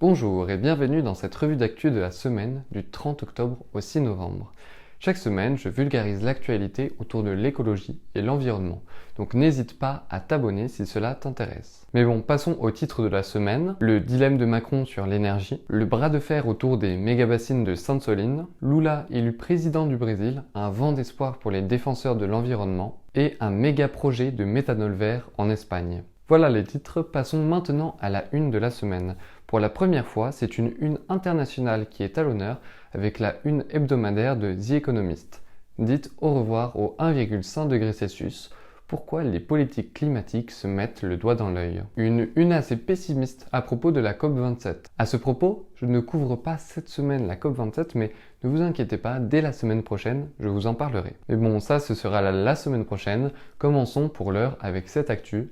Bonjour et bienvenue dans cette revue d'actu de la semaine du 30 octobre au 6 novembre. Chaque semaine, je vulgarise l'actualité autour de l'écologie et l'environnement, donc n'hésite pas à t'abonner si cela t'intéresse. Mais bon, passons au titre de la semaine, le dilemme de Macron sur l'énergie, le bras de fer autour des méga-bassines de Sainte-Soline, Lula élu président du Brésil, un vent d'espoir pour les défenseurs de l'environnement et un méga projet de méthanol vert en Espagne. Voilà les titres, passons maintenant à la une de la semaine. Pour la première fois, c'est une une internationale qui est à l'honneur avec la une hebdomadaire de The Economist. Dites au revoir au 1,5 degré Celsius, pourquoi les politiques climatiques se mettent le doigt dans l'œil. Une une assez pessimiste à propos de la COP27. À ce propos, je ne couvre pas cette semaine la COP27, mais ne vous inquiétez pas, dès la semaine prochaine, je vous en parlerai. Mais bon, ça ce sera la semaine prochaine. Commençons pour l'heure avec cette actu.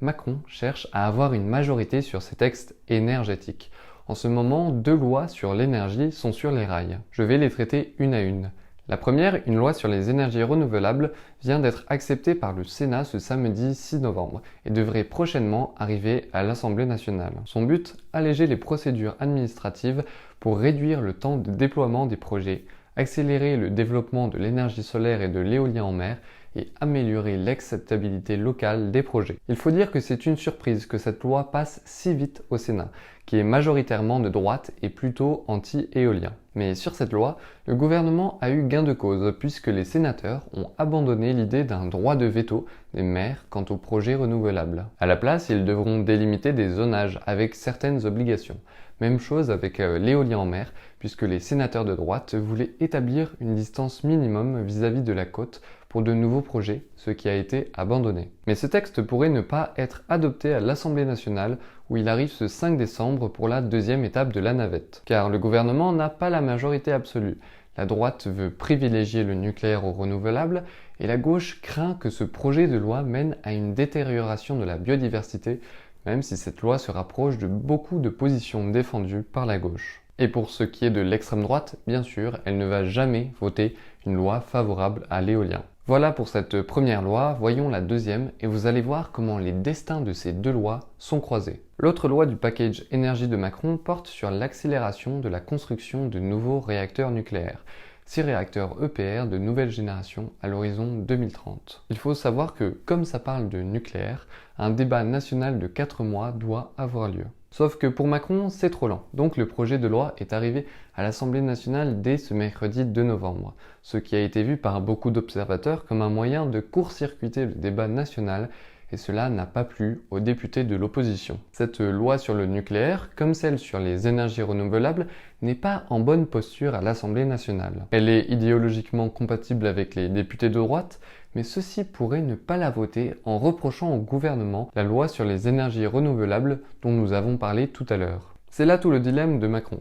Macron cherche à avoir une majorité sur ses textes énergétiques. En ce moment, 2 lois sur l'énergie sont sur les rails. Je vais les traiter une à une. La première, une loi sur les énergies renouvelables, vient d'être acceptée par le Sénat ce samedi 6 novembre et devrait prochainement arriver à l'Assemblée nationale. Son but, alléger les procédures administratives pour réduire le temps de déploiement des projets, accélérer le développement de l'énergie solaire et de l'éolien en mer et améliorer l'acceptabilité locale des projets. Il faut dire que c'est une surprise que cette loi passe si vite au Sénat, qui est majoritairement de droite et plutôt anti-éolien. Mais sur cette loi, le gouvernement a eu gain de cause puisque les sénateurs ont abandonné l'idée d'un droit de veto des maires quant aux projets renouvelables. À la place, ils devront délimiter des zonages avec certaines obligations. Même chose avec l'éolien en mer, puisque les sénateurs de droite voulaient établir une distance minimum vis-à-vis de la côte pour de nouveaux projets, ce qui a été abandonné. Mais ce texte pourrait ne pas être adopté à l'Assemblée nationale où il arrive ce 5 décembre pour la deuxième étape de la navette. Car le gouvernement n'a pas la majorité absolue. La droite veut privilégier le nucléaire aux renouvelables et la gauche craint que ce projet de loi mène à une détérioration de la biodiversité, même si cette loi se rapproche de beaucoup de positions défendues par la gauche. Et pour ce qui est de l'extrême droite, bien sûr, elle ne va jamais voter une loi favorable à l'éolien. Voilà pour cette première loi, voyons la deuxième et vous allez voir comment les destins de ces deux lois sont croisés. L'autre loi du package énergie de Macron porte sur l'accélération de la construction de nouveaux réacteurs nucléaires. 6 réacteurs EPR de nouvelle génération à l'horizon 2030. Il faut savoir que, comme ça parle de nucléaire, un débat national de 4 mois doit avoir lieu. Sauf que pour Macron, c'est trop lent, donc le projet de loi est arrivé à l'Assemblée nationale dès ce mercredi 2 novembre, ce qui a été vu par beaucoup d'observateurs comme un moyen de court-circuiter le débat national et cela n'a pas plu aux députés de l'opposition. Cette loi sur le nucléaire, comme celle sur les énergies renouvelables, n'est pas en bonne posture à l'Assemblée nationale. Elle est idéologiquement compatible avec les députés de droite, mais ceux-ci pourraient ne pas la voter en reprochant au gouvernement la loi sur les énergies renouvelables dont nous avons parlé tout à l'heure. C'est là tout le dilemme de Macron.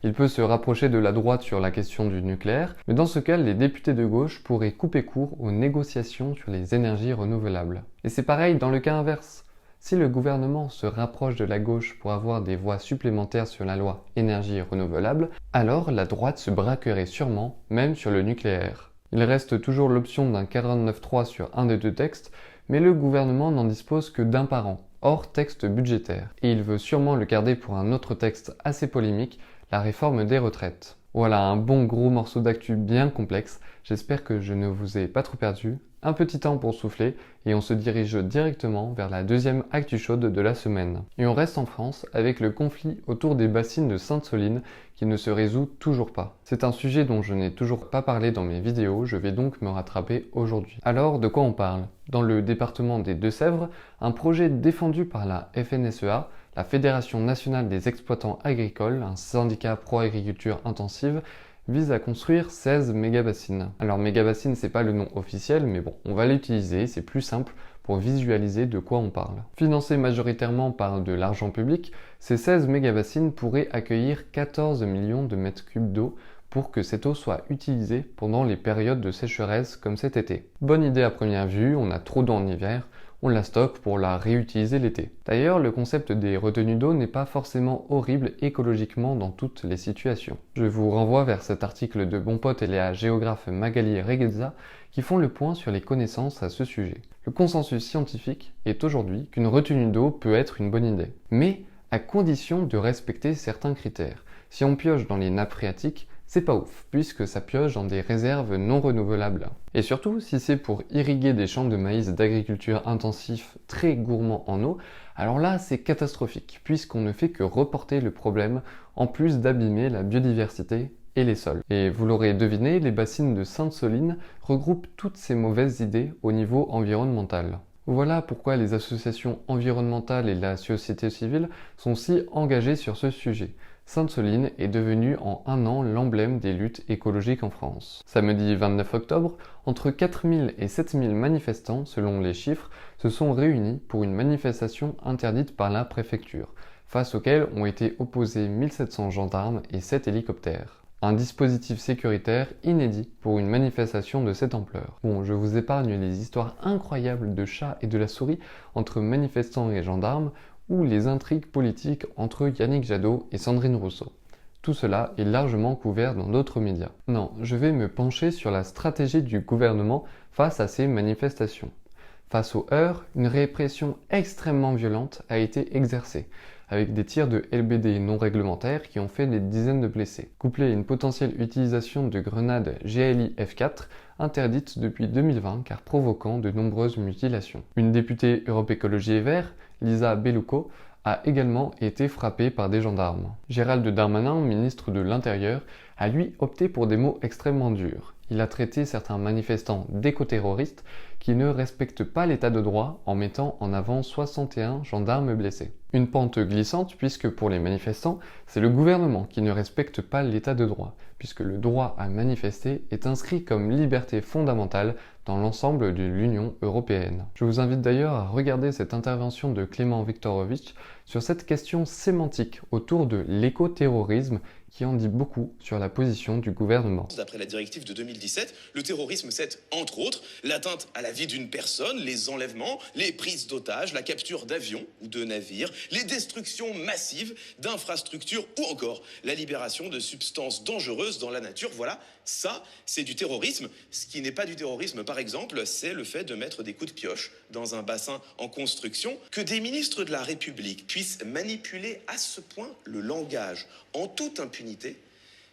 Il peut se rapprocher de la droite sur la question du nucléaire, mais dans ce cas, les députés de gauche pourraient couper court aux négociations sur les énergies renouvelables. Et c'est pareil dans le cas inverse. Si le gouvernement se rapproche de la gauche pour avoir des voix supplémentaires sur la loi énergie renouvelable, alors la droite se braquerait sûrement, même sur le nucléaire. Il reste toujours l'option d'un 49.3 sur un des deux textes, mais le gouvernement n'en dispose que d'un par an, hors texte budgétaire. Et il veut sûrement le garder pour un autre texte assez polémique, la réforme des retraites. Voilà un bon gros morceau d'actu bien complexe, j'espère que je ne vous ai pas trop perdu. Un petit temps pour souffler et on se dirige directement vers la deuxième actu chaude de la semaine. Et on reste en France avec le conflit autour des bassines de Sainte-Soline qui ne se résout toujours pas. C'est un sujet dont je n'ai toujours pas parlé dans mes vidéos, je vais donc me rattraper aujourd'hui. Alors de quoi on parle? Dans le département des Deux-Sèvres, un projet défendu par la FNSEA, la Fédération nationale des exploitants agricoles, un syndicat pro-agriculture intensive, vise à construire 16 méga-bassines. Alors méga-bassines, c'est pas le nom officiel, mais bon, on va l'utiliser, c'est plus simple pour visualiser de quoi on parle. Financées majoritairement par de l'argent public, ces 16 méga-bassines pourraient accueillir 14 millions de mètres cubes d'eau pour que cette eau soit utilisée pendant les périodes de sécheresse comme cet été. Bonne idée à première vue, on a trop d'eau en hiver, on la stocke pour la réutiliser l'été. D'ailleurs, le concept des retenues d'eau n'est pas forcément horrible écologiquement dans toutes les situations. Je vous renvoie vers cet article de bon pote et la géographe Magali Regueza qui font le point sur les connaissances à ce sujet. Le consensus scientifique est aujourd'hui qu'une retenue d'eau peut être une bonne idée. Mais à condition de respecter certains critères. Si on pioche dans les nappes phréatiques, c'est pas ouf, puisque ça pioche dans des réserves non renouvelables. Et surtout, si c'est pour irriguer des champs de maïs d'agriculture intensif très gourmands en eau, alors là c'est catastrophique, puisqu'on ne fait que reporter le problème, en plus d'abîmer la biodiversité et les sols. Et vous l'aurez deviné, les bassines de Sainte-Soline regroupent toutes ces mauvaises idées au niveau environnemental. Voilà pourquoi les associations environnementales et la société civile sont si engagées sur ce sujet. Sainte-Soline est devenue en un an l'emblème des luttes écologiques en France. Samedi 29 octobre, entre 4000 et 7000 manifestants, selon les chiffres, se sont réunis pour une manifestation interdite par la préfecture, face auxquelles ont été opposés 1700 gendarmes et 7 hélicoptères. Un dispositif sécuritaire inédit pour une manifestation de cette ampleur. Bon, je vous épargne les histoires incroyables de chats et de la souris entre manifestants et gendarmes, ou les intrigues politiques entre Yannick Jadot et Sandrine Rousseau. Tout cela est largement couvert dans d'autres médias. Non, je vais me pencher sur la stratégie du gouvernement face à ces manifestations. Face aux heurts, une répression extrêmement violente a été exercée, avec des tirs de LBD non réglementaires qui ont fait des dizaines de blessés, couplé à une potentielle utilisation de grenades GLI F4 interdites depuis 2020 car provoquant de nombreuses mutilations. Une députée Europe Écologie et Verts, Lisa Bellucco, a également été frappée par des gendarmes. Gérald Darmanin, ministre de l'Intérieur, a lui opté pour des mots extrêmement durs. Il a traité certains manifestants d'éco-terroristes qui ne respectent pas l'état de droit en mettant en avant 61 gendarmes blessés. Une pente glissante puisque pour les manifestants, c'est le gouvernement qui ne respecte pas l'état de droit, puisque le droit à manifester est inscrit comme liberté fondamentale dans l'ensemble de l'Union européenne. Je vous invite d'ailleurs à regarder cette intervention de Clément Viktorovitch sur cette question sémantique autour de l'éco-terrorisme qui en dit beaucoup sur la position du gouvernement. D'après la directive de 2017, le terrorisme, c'est entre autres l'atteinte à la vie d'une personne, les enlèvements, les prises d'otages, la capture d'avions ou de navires, les destructions massives d'infrastructures ou encore la libération de substances dangereuses dans la nature. Voilà, ça, c'est du terrorisme. Ce qui n'est pas du terrorisme, par exemple, c'est le fait de mettre des coups de pioche dans un bassin en construction. Que des ministres de la République puissent manipuler à ce point le langage en toute impunité,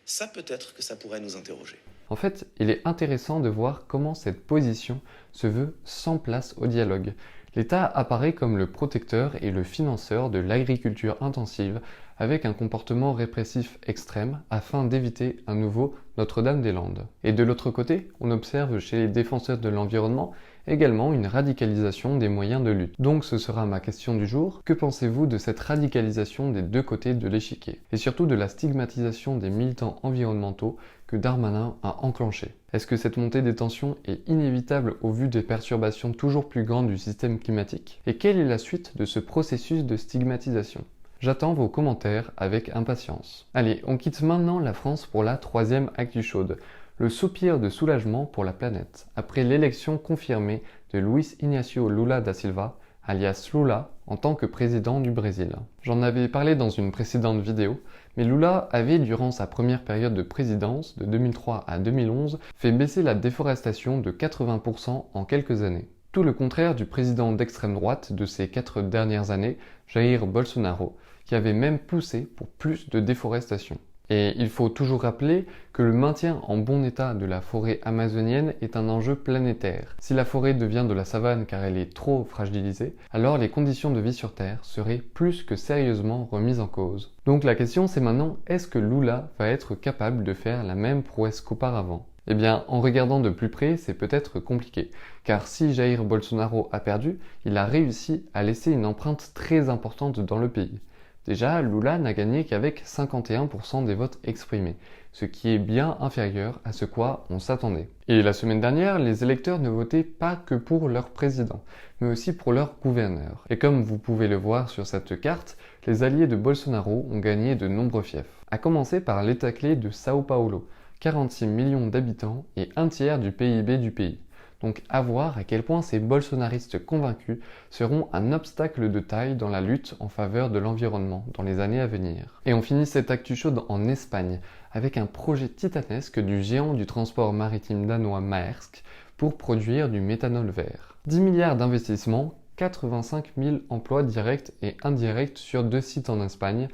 ça peut-être que ça pourrait nous interroger. En fait, il est intéressant de voir comment cette position se veut sans place au dialogue. L'État apparaît comme le protecteur et le financeur de l'agriculture intensive avec un comportement répressif extrême afin d'éviter un nouveau Notre-Dame-des-Landes. Et de l'autre côté, on observe chez les défenseurs de l'environnement également une radicalisation des moyens de lutte. Donc ce sera ma question du jour. Que pensez-vous de cette radicalisation des deux côtés de l'échiquier? Et surtout de la stigmatisation des militants environnementaux que Darmanin a enclenché. Est-ce que cette montée des tensions est inévitable au vu des perturbations toujours plus grandes du système climatique? Et quelle est la suite de ce processus de stigmatisation? J'attends vos commentaires avec impatience. Allez, on quitte maintenant la France pour la troisième actu chaude. Le soupir de soulagement pour la planète, après l'élection confirmée de Luiz Inácio Lula da Silva, alias Lula, en tant que président du Brésil. J'en avais parlé dans une précédente vidéo, mais Lula avait, durant sa première période de présidence, de 2003 à 2011, fait baisser la déforestation de 80% en quelques années. Tout le contraire du président d'extrême droite de ces 4 dernières années, Jair Bolsonaro, qui avait même poussé pour plus de déforestation. Et il faut toujours rappeler que le maintien en bon état de la forêt amazonienne est un enjeu planétaire. Si la forêt devient de la savane car elle est trop fragilisée, alors les conditions de vie sur Terre seraient plus que sérieusement remises en cause. Donc la question c'est maintenant, est-ce que Lula va être capable de faire la même prouesse qu'auparavant? Eh bien, en regardant de plus près, c'est peut-être compliqué, car si Jair Bolsonaro a perdu, il a réussi à laisser une empreinte très importante dans le pays. Déjà, Lula n'a gagné qu'avec 51% des votes exprimés, ce qui est bien inférieur à ce quoi on s'attendait. Et la semaine dernière, les électeurs ne votaient pas que pour leur président, mais aussi pour leur gouverneur. Et comme vous pouvez le voir sur cette carte, les alliés de Bolsonaro ont gagné de nombreux fiefs. À commencer par l'état clé de São Paulo, 46 millions d'habitants et un tiers du PIB du pays. Donc à voir à quel point ces bolsonaristes convaincus seront un obstacle de taille dans la lutte en faveur de l'environnement dans les années à venir. Et on finit cette actu chaude en Espagne avec un projet titanesque du géant du transport maritime danois Maersk pour produire du méthanol vert. 10 milliards d'investissements, 85 000 emplois directs et indirects sur 2 sites en Espagne,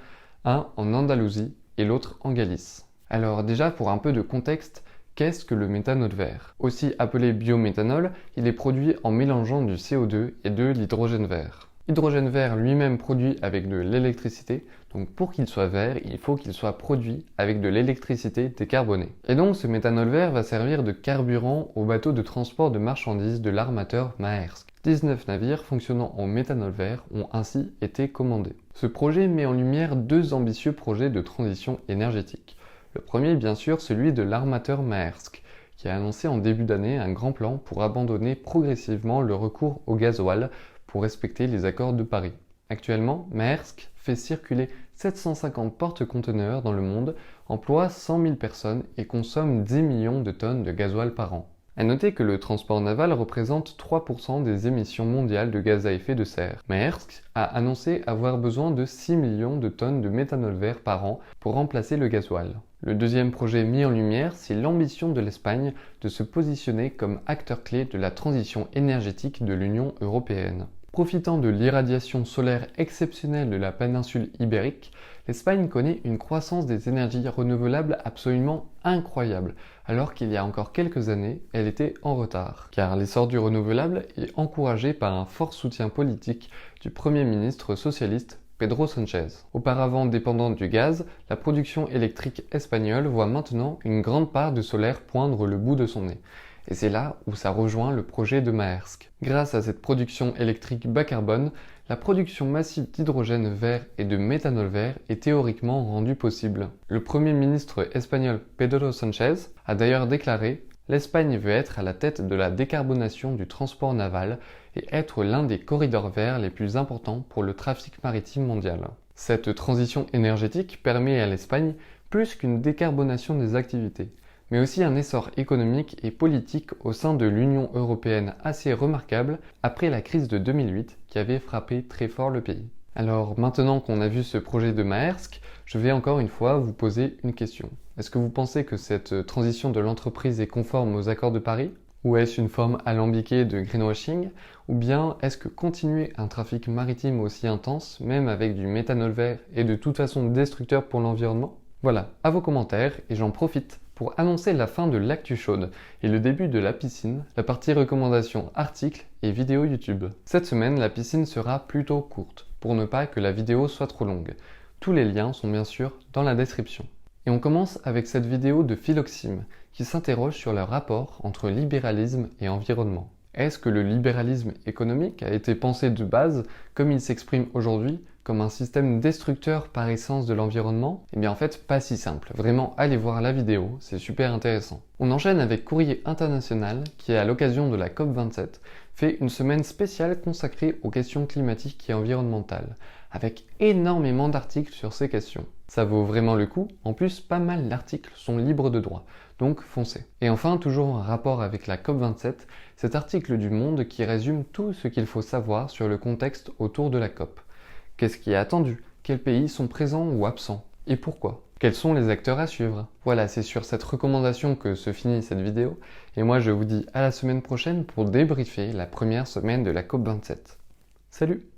un en Andalousie et l'autre en Galice. Alors déjà, pour un peu de contexte, qu'est-ce que le méthanol vert? Aussi appelé biométhanol, il est produit en mélangeant du CO2 et de l'hydrogène vert. L'hydrogène vert lui-même produit avec de l'électricité, donc pour qu'il soit vert, il faut qu'il soit produit avec de l'électricité décarbonée. Et donc ce méthanol vert va servir de carburant aux bateaux de transport de marchandises de l'armateur Maersk. 19 navires fonctionnant en méthanol vert ont ainsi été commandés. Ce projet met en lumière 2 ambitieux projets de transition énergétique. Le premier, bien sûr, celui de l'armateur Maersk, qui a annoncé en début d'année un grand plan pour abandonner progressivement le recours au gasoil pour respecter les accords de Paris. Actuellement, Maersk fait circuler 750 porte-conteneurs dans le monde, emploie 100 000 personnes et consomme 10 millions de tonnes de gasoil par an. À noter que le transport naval représente 3% des émissions mondiales de gaz à effet de serre. Maersk a annoncé avoir besoin de 6 millions de tonnes de méthanol vert par an pour remplacer le gasoil. Le deuxième projet mis en lumière, c'est l'ambition de l'Espagne de se positionner comme acteur clé de la transition énergétique de l'Union européenne. Profitant de l'irradiation solaire exceptionnelle de la péninsule ibérique, l'Espagne connaît une croissance des énergies renouvelables absolument incroyable, alors qu'il y a encore quelques années, elle était en retard. Car l'essor du renouvelable est encouragé par un fort soutien politique du Premier ministre socialiste Pedro Sánchez. Auparavant dépendante du gaz, la production électrique espagnole voit maintenant une grande part de solaire poindre le bout de son nez. Et c'est là où ça rejoint le projet de Maersk. Grâce à cette production électrique bas carbone, la production massive d'hydrogène vert et de méthanol vert est théoriquement rendue possible. Le Premier ministre espagnol Pedro Sánchez a d'ailleurs déclaré « L'Espagne veut être à la tête de la décarbonation du transport naval et être l'un des corridors verts les plus importants pour le trafic maritime mondial. » Cette transition énergétique permet à l'Espagne plus qu'une décarbonation des activités, mais aussi un essor économique et politique au sein de l'Union européenne assez remarquable après la crise de 2008 qui avait frappé très fort le pays. Alors maintenant qu'on a vu ce projet de Maersk, je vais encore une fois vous poser une question. Est-ce que vous pensez que cette transition de l'entreprise est conforme aux accords de Paris? Ou est-ce une forme alambiquée de greenwashing? Ou bien est-ce que continuer un trafic maritime aussi intense, même avec du méthanol vert, est de toute façon destructeur pour l'environnement? Voilà, à vos commentaires, et j'en profite pour annoncer la fin de l'actu chaude et le début de la piscine, la partie recommandations articles et vidéos YouTube. Cette semaine, la piscine sera plutôt courte, pour ne pas que la vidéo soit trop longue. Tous les liens sont bien sûr dans la description. Et on commence avec cette vidéo de Philoxime, qui s'interroge sur le rapport entre libéralisme et environnement. Est-ce que le libéralisme économique a été pensé de base, comme il s'exprime aujourd'hui, comme un système destructeur par essence de l'environnement? Eh bien en fait, pas si simple. Vraiment, allez voir la vidéo, c'est super intéressant. On enchaîne avec Courrier International, qui à l'occasion de la COP27, fait une semaine spéciale consacrée aux questions climatiques et environnementales, avec énormément d'articles sur ces questions. Ça vaut vraiment le coup, en plus pas mal d'articles sont libres de droit, donc foncez. Et enfin, toujours en rapport avec la COP27, cet article du Monde qui résume tout ce qu'il faut savoir sur le contexte autour de la COP. Qu'est-ce qui est attendu? Quels pays sont présents ou absents? Et pourquoi? Quels sont les acteurs à suivre? Voilà, c'est sur cette recommandation que se finit cette vidéo, et moi je vous dis à la semaine prochaine pour débriefer la première semaine de la COP27. Salut!